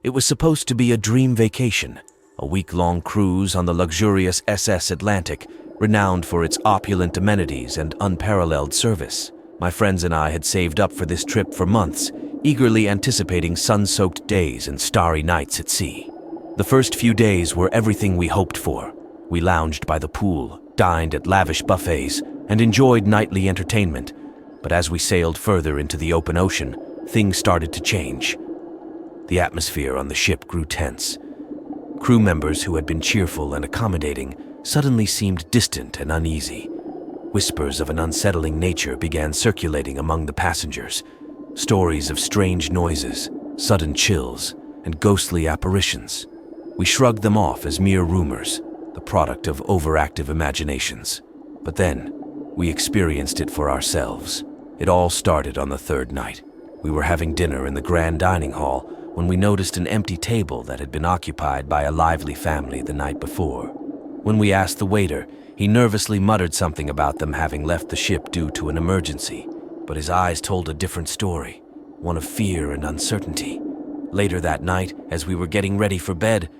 It was supposed to be a dream vacation, a week-long cruise on the luxurious SS Atlantic, renowned for its opulent amenities and unparalleled service. My friends and I had saved up for this trip for months, eagerly anticipating sun-soaked days and starry nights at sea. The first few days were everything we hoped for. We lounged by the pool, dined at lavish buffets, and enjoyed nightly entertainment. But as we sailed further into the open ocean, things started to change. The atmosphere on the ship grew tense. Crew members who had been cheerful and accommodating suddenly seemed distant and uneasy. Whispers of an unsettling nature began circulating among the passengers. Stories of strange noises, sudden chills, and ghostly apparitions. We shrugged them off as mere rumors, the product of overactive imaginations. But then, we experienced it for ourselves. It all started on the third night. We were having dinner in the grand dining hall when we noticed an empty table that had been occupied by a lively family the night before. When we asked the waiter, he nervously muttered something about them having left the ship due to an emergency, but his eyes told a different story, one of fear and uncertainty. Later that night, as we were getting ready for bed,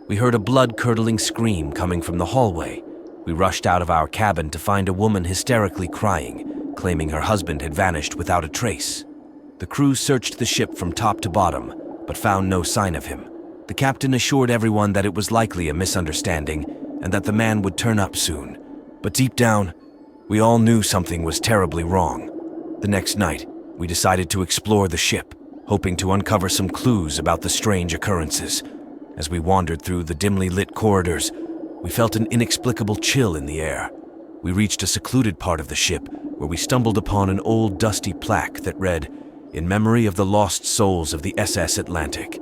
we heard a blood-curdling scream coming from the hallway. We rushed out of our cabin to find a woman hysterically crying, claiming her husband had vanished without a trace. The crew searched the ship from top to bottom, but found no sign of him. The captain assured everyone that it was likely a misunderstanding and that the man would turn up soon. But deep down, we all knew something was terribly wrong. The next night, we decided to explore the ship, hoping to uncover some clues about the strange occurrences. As we wandered through the dimly lit corridors, we felt an inexplicable chill in the air. We reached a secluded part of the ship where we stumbled upon an old dusty plaque that read, "In memory of the lost souls of the SS Atlantic."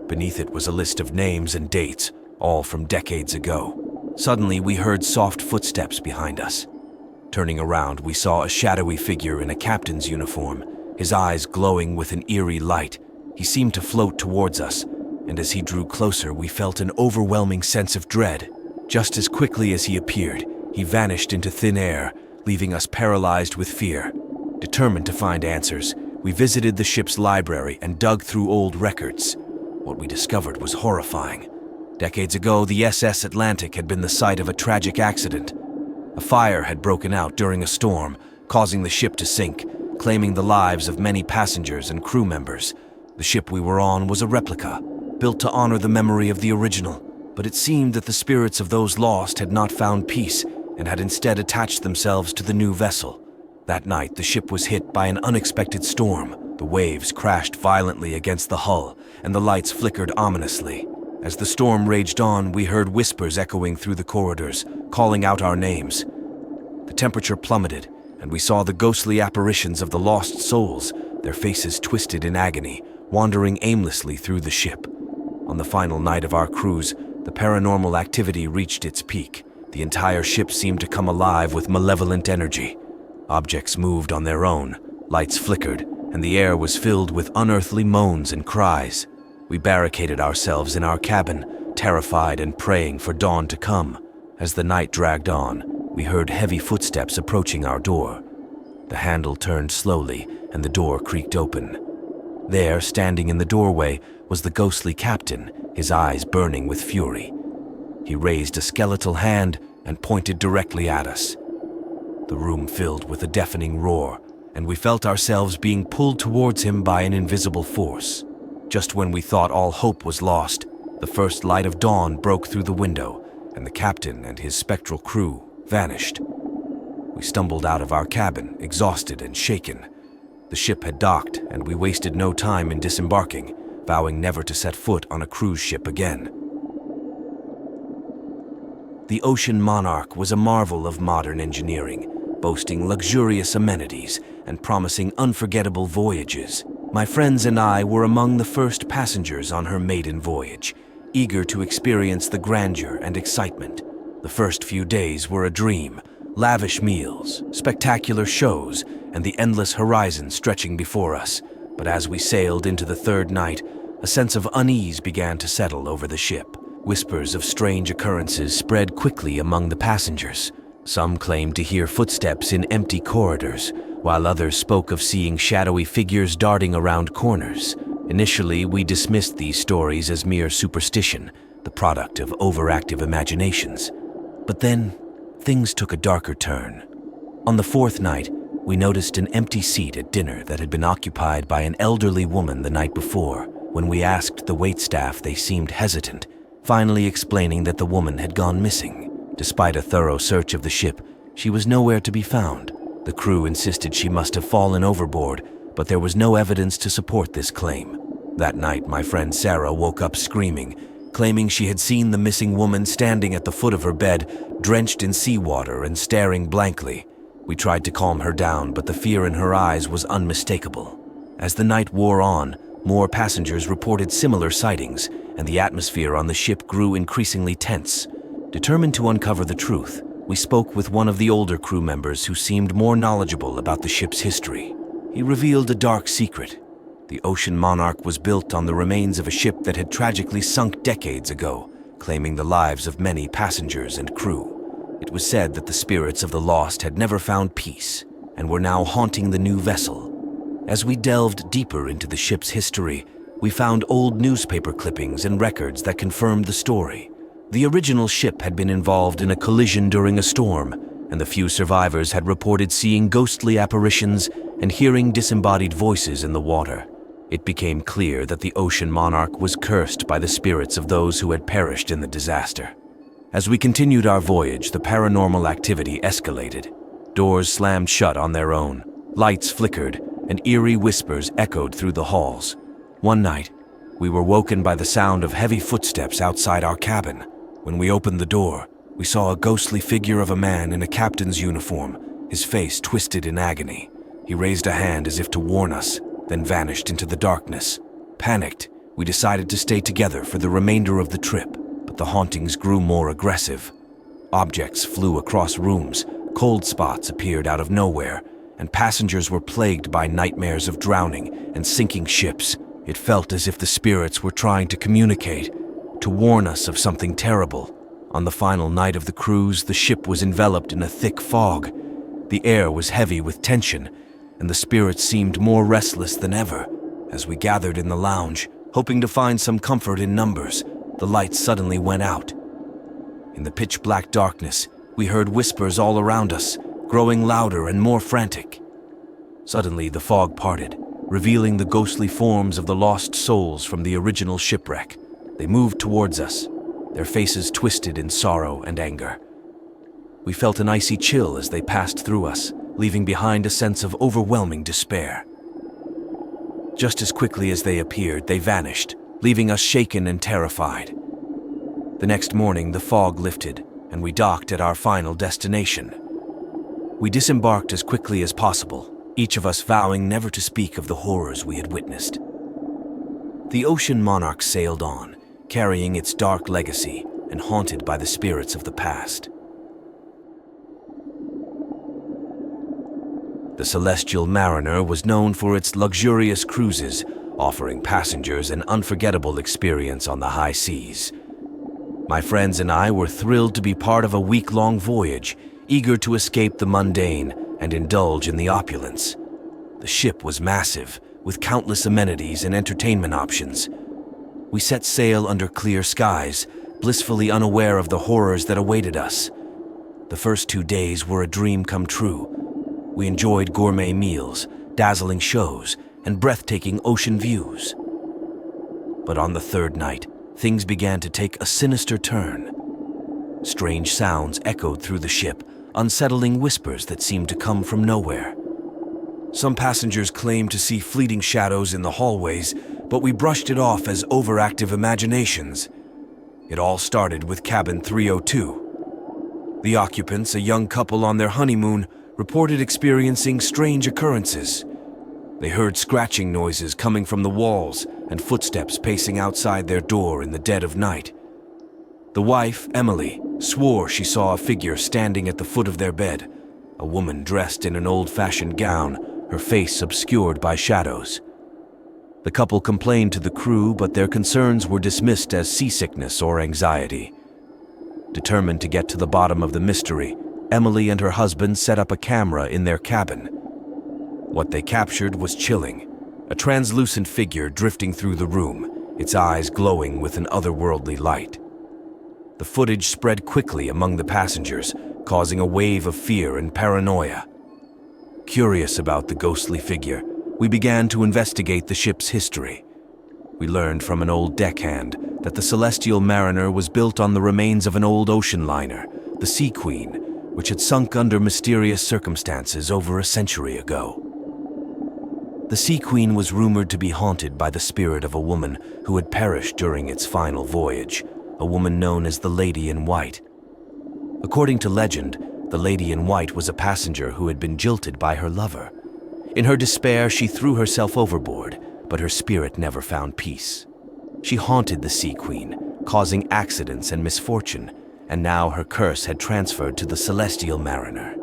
Beneath it was a list of names and dates, all from decades ago. Suddenly, we heard soft footsteps behind us. Turning around, we saw a shadowy figure in a captain's uniform, his eyes glowing with an eerie light. He seemed to float towards us, and as he drew closer, we felt an overwhelming sense of dread. Just as quickly as he appeared, he vanished into thin air, leaving us paralyzed with fear. Determined to find answers, we visited the ship's library and dug through old records. What we discovered was horrifying. Decades ago, the SS Atlantic had been the site of a tragic accident. A fire had broken out during a storm, causing the ship to sink, claiming the lives of many passengers and crew members. The ship we were on was a replica, built to honor the memory of the original, but it seemed that the spirits of those lost had not found peace and had instead attached themselves to the new vessel. That night, the ship was hit by an unexpected storm. The waves crashed violently against the hull, and the lights flickered ominously. As the storm raged on, we heard whispers echoing through the corridors, calling out our names. The temperature plummeted, and we saw the ghostly apparitions of the lost souls, their faces twisted in agony, wandering aimlessly through the ship. On the final night of our cruise, the paranormal activity reached its peak. The entire ship seemed to come alive with malevolent energy. Objects moved on their own, lights flickered, and the air was filled with unearthly moans and cries. We barricaded ourselves in our cabin, terrified and praying for dawn to come. As the night dragged on, we heard heavy footsteps approaching our door. The handle turned slowly, and the door creaked open. There, standing in the doorway, was the ghostly captain, his eyes burning with fury. He raised a skeletal hand and pointed directly at us. The room filled with a deafening roar, and we felt ourselves being pulled towards him by an invisible force. Just when we thought all hope was lost, the first light of dawn broke through the window, and the captain and his spectral crew vanished. We stumbled out of our cabin, exhausted and shaken. The ship had docked, and we wasted no time in disembarking, vowing never to set foot on a cruise ship again. The Ocean Monarch was a marvel of modern engineering, boasting luxurious amenities and promising unforgettable voyages. My friends and I were among the first passengers on her maiden voyage, eager to experience the grandeur and excitement. The first few days were a dream, lavish meals, spectacular shows, and the endless horizon stretching before us. But as we sailed into the third night, a sense of unease began to settle over the ship. Whispers of strange occurrences spread quickly among the passengers. Some claimed to hear footsteps in empty corridors, while others spoke of seeing shadowy figures darting around corners. Initially, we dismissed these stories as mere superstition, the product of overactive imaginations. But then, things took a darker turn. On the fourth night, we noticed an empty seat at dinner that had been occupied by an elderly woman the night before. When we asked the waitstaff, they seemed hesitant, finally explaining that the woman had gone missing. Despite a thorough search of the ship, she was nowhere to be found. The crew insisted she must have fallen overboard, but there was no evidence to support this claim. That night, my friend Sarah woke up screaming, claiming she had seen the missing woman standing at the foot of her bed, drenched in seawater and staring blankly. We tried to calm her down, but the fear in her eyes was unmistakable. As the night wore on, more passengers reported similar sightings, and the atmosphere on the ship grew increasingly tense. Determined to uncover the truth, we spoke with one of the older crew members who seemed more knowledgeable about the ship's history. He revealed a dark secret. The Ocean Monarch was built on the remains of a ship that had tragically sunk decades ago, claiming the lives of many passengers and crew. It was said that the spirits of the lost had never found peace and were now haunting the new vessel. As we delved deeper into the ship's history, we found old newspaper clippings and records that confirmed the story. The original ship had been involved in a collision during a storm, and the few survivors had reported seeing ghostly apparitions and hearing disembodied voices in the water. It became clear that the Ocean Monarch was cursed by the spirits of those who had perished in the disaster. As we continued our voyage, the paranormal activity escalated. Doors slammed shut on their own, lights flickered, and eerie whispers echoed through the halls. One night, we were woken by the sound of heavy footsteps outside our cabin. When we opened the door, we saw a ghostly figure of a man in a captain's uniform, his face twisted in agony. He raised a hand as if to warn us, then vanished into the darkness. Panicked, we decided to stay together for the remainder of the trip, but the hauntings grew more aggressive. Objects flew across rooms, cold spots appeared out of nowhere, and passengers were plagued by nightmares of drowning and sinking ships. It felt as if the spirits were trying to communicate, to warn us of something terrible. On the final night of the cruise, the ship was enveloped in a thick fog. The air was heavy with tension, and the spirits seemed more restless than ever. As we gathered in the lounge, hoping to find some comfort in numbers, the lights suddenly went out. In the pitch-black darkness, we heard whispers all around us, growing louder and more frantic. Suddenly, the fog parted, revealing the ghostly forms of the lost souls from the original shipwreck. They moved towards us, their faces twisted in sorrow and anger. We felt an icy chill as they passed through us, leaving behind a sense of overwhelming despair. Just as quickly as they appeared, they vanished, leaving us shaken and terrified. The next morning, the fog lifted, and we docked at our final destination. We disembarked as quickly as possible, each of us vowing never to speak of the horrors we had witnessed. The Ocean Monarch sailed on, carrying its dark legacy and haunted by the spirits of the past. The Celestial Mariner was known for its luxurious cruises, offering passengers an unforgettable experience on the high seas. My friends and I were thrilled to be part of a week-long voyage, eager to escape the mundane and indulge in the opulence. The ship was massive, with countless amenities and entertainment options. We set sail under clear skies, blissfully unaware of the horrors that awaited us. The first 2 days were a dream come true. We enjoyed gourmet meals, dazzling shows, and breathtaking ocean views. But on the third night, things began to take a sinister turn. Strange sounds echoed through the ship, unsettling whispers that seemed to come from nowhere. Some passengers claimed to see fleeting shadows in the hallways, but we brushed it off as overactive imaginations. It all started with cabin 302. The occupants, a young couple on their honeymoon, reported experiencing strange occurrences. They heard scratching noises coming from the walls and footsteps pacing outside their door in the dead of night. The wife, Emily, swore she saw a figure standing at the foot of their bed, a woman dressed in an old-fashioned gown, her face obscured by shadows. The couple complained to the crew, but their concerns were dismissed as seasickness or anxiety. Determined to get to the bottom of the mystery, Emily and her husband set up a camera in their cabin. What they captured was chilling. A translucent figure drifting through the room, its eyes glowing with an otherworldly light. The footage spread quickly among the passengers, causing a wave of fear and paranoia. Curious about the ghostly figure, we began to investigate the ship's history. We learned from an old deckhand that the Celestial Mariner was built on the remains of an old ocean liner, the Sea Queen, which had sunk under mysterious circumstances over a century ago. The Sea Queen was rumored to be haunted by the spirit of a woman who had perished during its final voyage, a woman known as the Lady in White. According to legend, the Lady in White was a passenger who had been jilted by her lover. In her despair, she threw herself overboard, but her spirit never found peace. She haunted the Sea Queen, causing accidents and misfortune, and now her curse had transferred to the Celestial Mariner.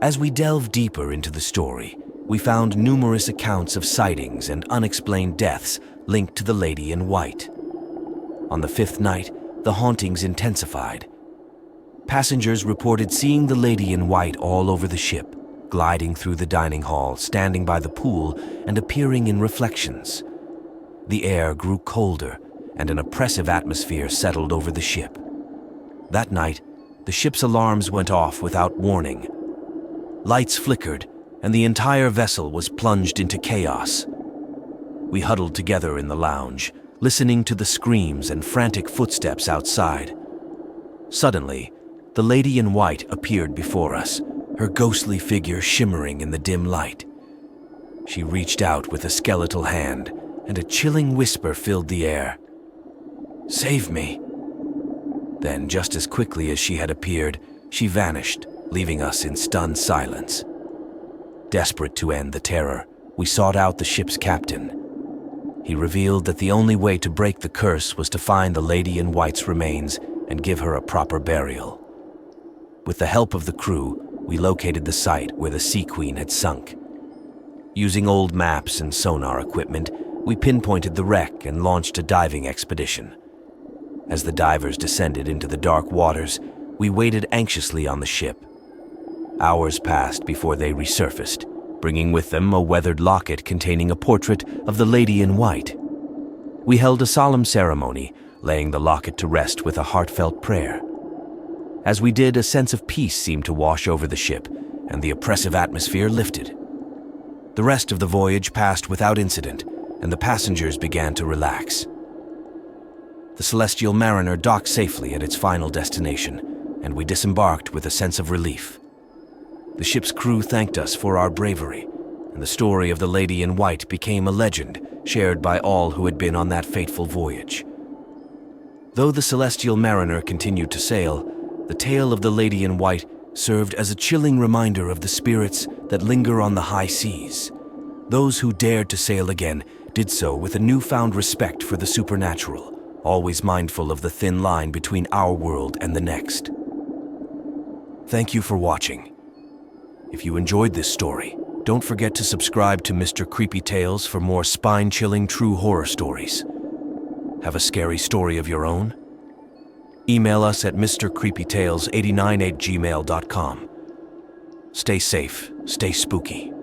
As we delved deeper into the story, we found numerous accounts of sightings and unexplained deaths linked to the Lady in White. On the fifth night, the hauntings intensified. Passengers reported seeing the Lady in White all over the ship, gliding through the dining hall, standing by the pool, and appearing in reflections. The air grew colder, and an oppressive atmosphere settled over the ship. That night, the ship's alarms went off without warning. Lights flickered, and the entire vessel was plunged into chaos. We huddled together in the lounge, listening to the screams and frantic footsteps outside. Suddenly, the Lady in White appeared before us, her ghostly figure shimmering in the dim light. She reached out with a skeletal hand, and a chilling whisper filled the air. "Save me." Then, just as quickly as she had appeared, she vanished, leaving us in stunned silence. Desperate to end the terror, we sought out the ship's captain. He revealed that the only way to break the curse was to find the Lady in White's remains and give her a proper burial. With the help of the crew, we located the site where the Sea Queen had sunk. Using old maps and sonar equipment, we pinpointed the wreck and launched a diving expedition. As the divers descended into the dark waters, we waited anxiously on the ship. Hours passed before they resurfaced, bringing with them a weathered locket containing a portrait of the Lady in White. We held a solemn ceremony, laying the locket to rest with a heartfelt prayer. As we did, a sense of peace seemed to wash over the ship, and the oppressive atmosphere lifted. The rest of the voyage passed without incident, and the passengers began to relax. The Celestial Mariner docked safely at its final destination, and we disembarked with a sense of relief. The ship's crew thanked us for our bravery, and the story of the Lady in White became a legend shared by all who had been on that fateful voyage. Though the Celestial Mariner continued to sail, the tale of the Lady in White served as a chilling reminder of the spirits that linger on the high seas. Those who dared to sail again did so with a newfound respect for the supernatural, always mindful of the thin line between our world and the next. Thank you for watching. If you enjoyed this story, don't forget to subscribe to Mr. Creepy Tales for more spine-chilling true horror stories. Have a scary story of your own? Email us at mrcreepytales89@gmail.com. Stay safe, stay spooky.